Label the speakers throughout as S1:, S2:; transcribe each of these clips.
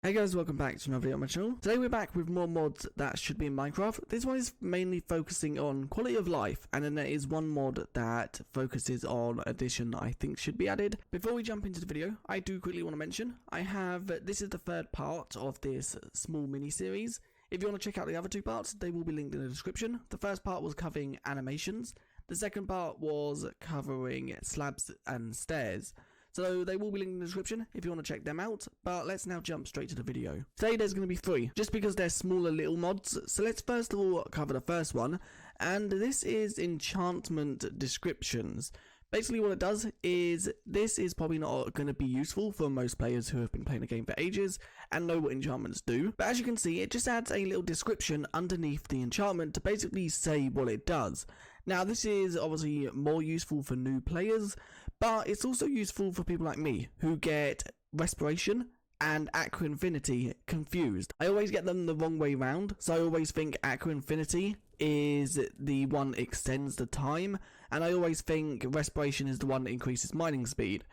S1: Hey guys, welcome back to another video on my channel. Today we're back with more mods that should be in Minecraft. This one is mainly focusing on quality of life, and then there is one mod that focuses on addition I think should be added. Before we jump into the video, I do quickly want to mention, this is the third part of this small mini-series. If you want to check out the other two parts, they will be linked in the description. The first part was covering animations. The second part was covering slabs and stairs. So they will be linked in the description if you want to check them out, but let's now jump straight to the video. Today there's going to be 3, just because they're smaller little mods, so let's first of all cover the first one, and this is enchantment descriptions. Basically what it does is, this is probably not going to be useful for most players who have been playing the game for ages and know what enchantments do, but as you can see it just adds a little description underneath the enchantment to basically say what it does. Now this is obviously more useful for new players, but it's also useful for people like me who get respiration and Aqua Infinity confused. I always get them the wrong way round, so I always think Aqua Infinity is the one that extends the time, and I always think respiration is the one that increases mining speed.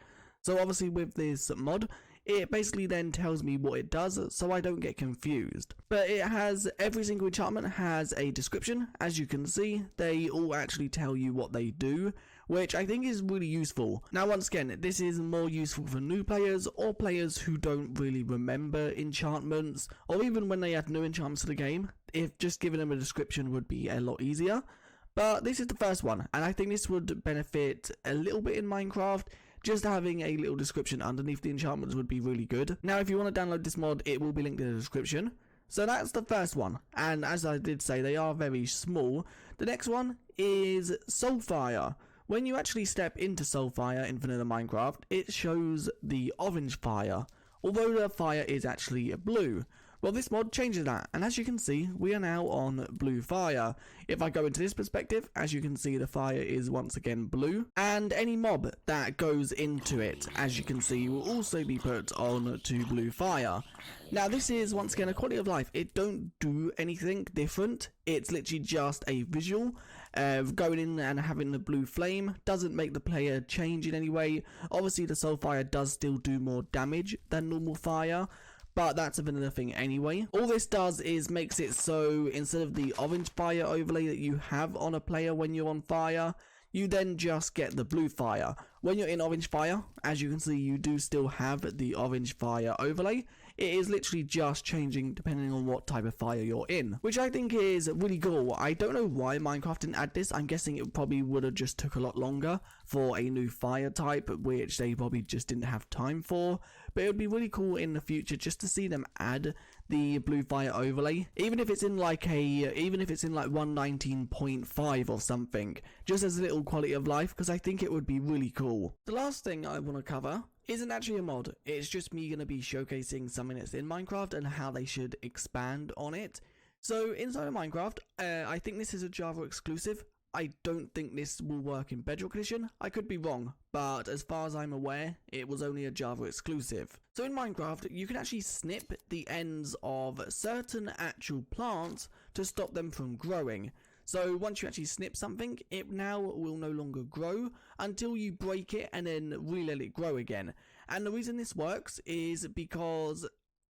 S1: So obviously with this mod, it basically then tells me what it does, so I don't get confused. But it has, every single enchantment has a description. As you can see, they all actually tell you what they do, which I think is really useful. Now once again, this is more useful for new players, or players who don't really remember enchantments, or even when they add new enchantments to the game, if just giving them a description would be a lot easier. But this is the first one, and I think this would benefit a little bit in Minecraft. Just having a little description underneath the enchantments would be really good. Now if you want to download this mod, it will be linked in the description. So that's the first one, and as I did say, they are very small. The next one is Soulfire. When you actually step into Soulfire in vanilla Minecraft, it shows the orange fire, although the fire is actually blue. Well, this mod changes that, and as you can see, we are now on blue fire. If I go into this perspective, as you can see, the fire is once again blue, and any mob that goes into it, as you can see, will also be put on to blue fire. Now this is once again a quality of life. It don't do anything different. It's literally just a visual. Going in and having the blue flame doesn't make the player change in any way. Obviously the soul fire does still do more damage than normal fire, but that's a vanilla thing anyway. All this does is makes it so instead of the orange fire overlay that you have on a player when you're on fire, you then just get the blue fire. When you're in orange fire, as you can see, you do still have the orange fire overlay. It is literally just changing depending on what type of fire you're in, which I think is really cool. I don't know why Minecraft didn't add this. I'm guessing it probably would have just took a lot longer for a new fire type, which they probably just didn't have time for. But it would be really cool in the future just to see them add the blue fire overlay, even if it's in like 119.5 or something, just as a little quality of life, because I think it would be really cool. The last thing I want to cover isn't actually a mod. It's just me going to be showcasing something that's in Minecraft and how they should expand on it. So inside of Minecraft, I think this is a Java exclusive. I don't think this will work in Bedrock Edition. I could be wrong, but as far as I'm aware, it was only a Java exclusive. So in Minecraft, you can actually snip the ends of certain actual plants to stop them from growing. So once you actually snip something, it now will no longer grow until you break it and then re-let it grow again. And the reason this works is because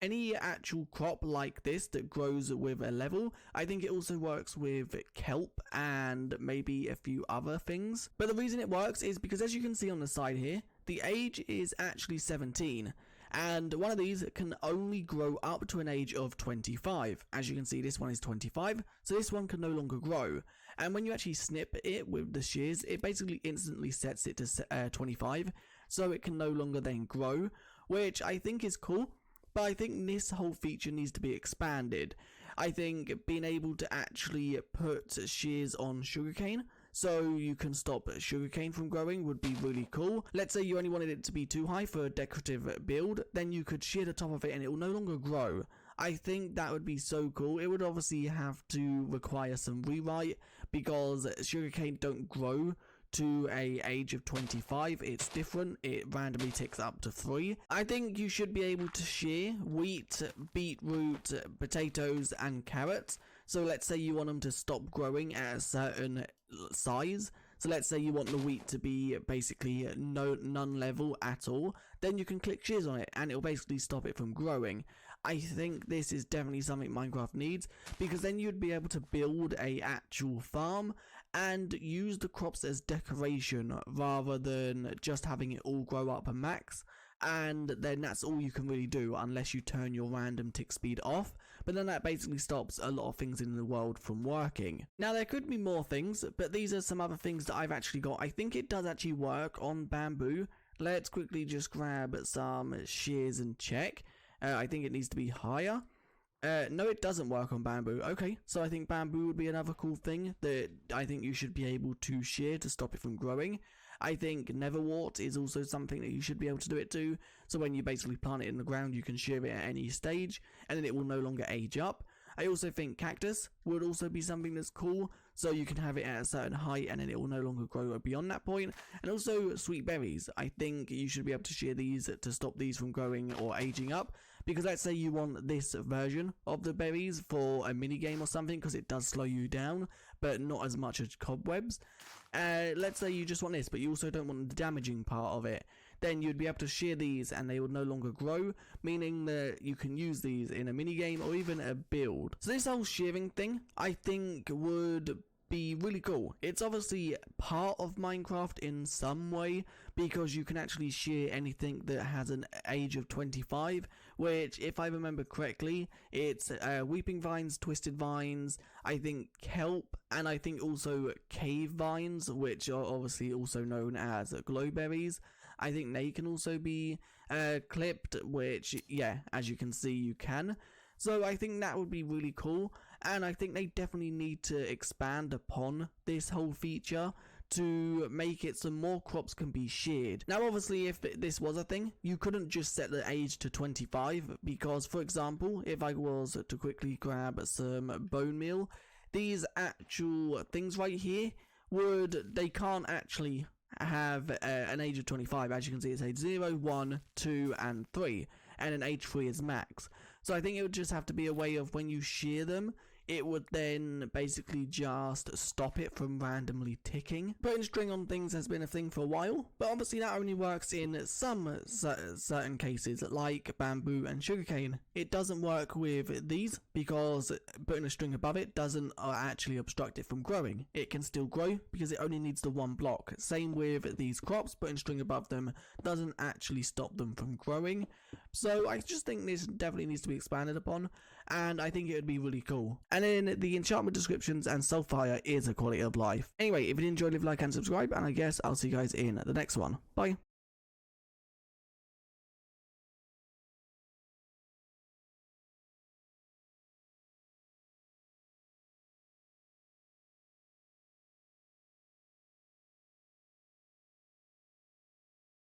S1: any actual crop like this that grows with a level, I think it also works with kelp and maybe a few other things. But the reason it works is because, as you can see on the side here, the age is actually 17, and one of these can only grow up to an age of 25. As you can see, this one is 25, so this one can no longer grow. And when you actually snip it with the shears, it basically instantly sets it to 25, so it can no longer then grow, which I think is cool. But I think this whole feature needs to be expanded. I think being able to actually put shears on sugarcane so you can stop sugarcane from growing would be really cool. Let's say you only wanted it to be too high for a decorative build, then you could shear the top of it and it will no longer grow. I think that would be so cool. It would obviously have to require some rewrite because sugarcane don't grow to a age of 25. It's different. It randomly ticks up to 3. I think you should be able to shear wheat, beetroot, potatoes and carrots. So let's say you want them to stop growing at a certain size. So let's say you want the wheat to be basically none level at all, then you can click shears on it and it'll basically stop it from growing. I think this is definitely something Minecraft needs, because then you'd be able to build a actual farm and use the crops as decoration rather than just having it all grow up and max. And then that's all you can really do unless you turn your random tick speed off, but then that basically stops a lot of things in the world from working. Now there could be more things, but these are some other things that I've actually got. I think it does actually work on bamboo. Let's quickly just grab some shears and check. I think it needs to be higher. No, it doesn't work on bamboo. Okay, so I think bamboo would be another cool thing that I think you should be able to shear to stop it from growing. I think netherwort is also something that you should be able to do it to. So when you basically plant it in the ground, you can shear it at any stage, and then it will no longer age up. I also think cactus would also be something that's cool, so you can have it at a certain height and then it will no longer grow beyond that point. And also sweet berries, I think you should be able to shear these to stop these from growing or aging up, because let's say you want this version of the berries for a mini game or something, because it does slow you down, but not as much as cobwebs. Let's say you just want this, but you also don't want the damaging part of it. Then you'd be able to shear these and they would no longer grow, meaning that you can use these in a mini game or even a build. So this whole shearing thing, I think would be really cool. It's obviously part of Minecraft in some way, because you can actually shear anything that has an age of 25, which, if I remember correctly, it's weeping vines, twisted vines, I think kelp, and I think also cave vines, which are obviously also known as glowberries. I think they can also be clipped, which, yeah, as you can see, you can. So I think that would be really cool, and I think they definitely need to expand upon this whole feature to make it so more crops can be sheared. Now obviously, if this was a thing, you couldn't just set the age to 25, because for example, if I was to quickly grab some bone meal, these actual things right here they can't actually have an age of 25. As you can see, it's age 0, 1, 2 and 3, and an age 3 is max. So I think it would just have to be a way of when you shear them, it would then basically just stop it from randomly ticking. Putting string on things has been a thing for a while, but obviously that only works in some certain cases, like bamboo and sugarcane. It doesn't work with these because putting a string above it doesn't actually obstruct it from growing. It can still grow because it only needs the one block. Same with these crops, putting string above them doesn't actually stop them from growing. So I just think this definitely needs to be expanded upon, and I think it would be really cool. And then the enchantment descriptions and Soulfire is a quality of life. Anyway, if you did enjoy, leave a like and subscribe, and I guess I'll see you guys in the next one. Bye.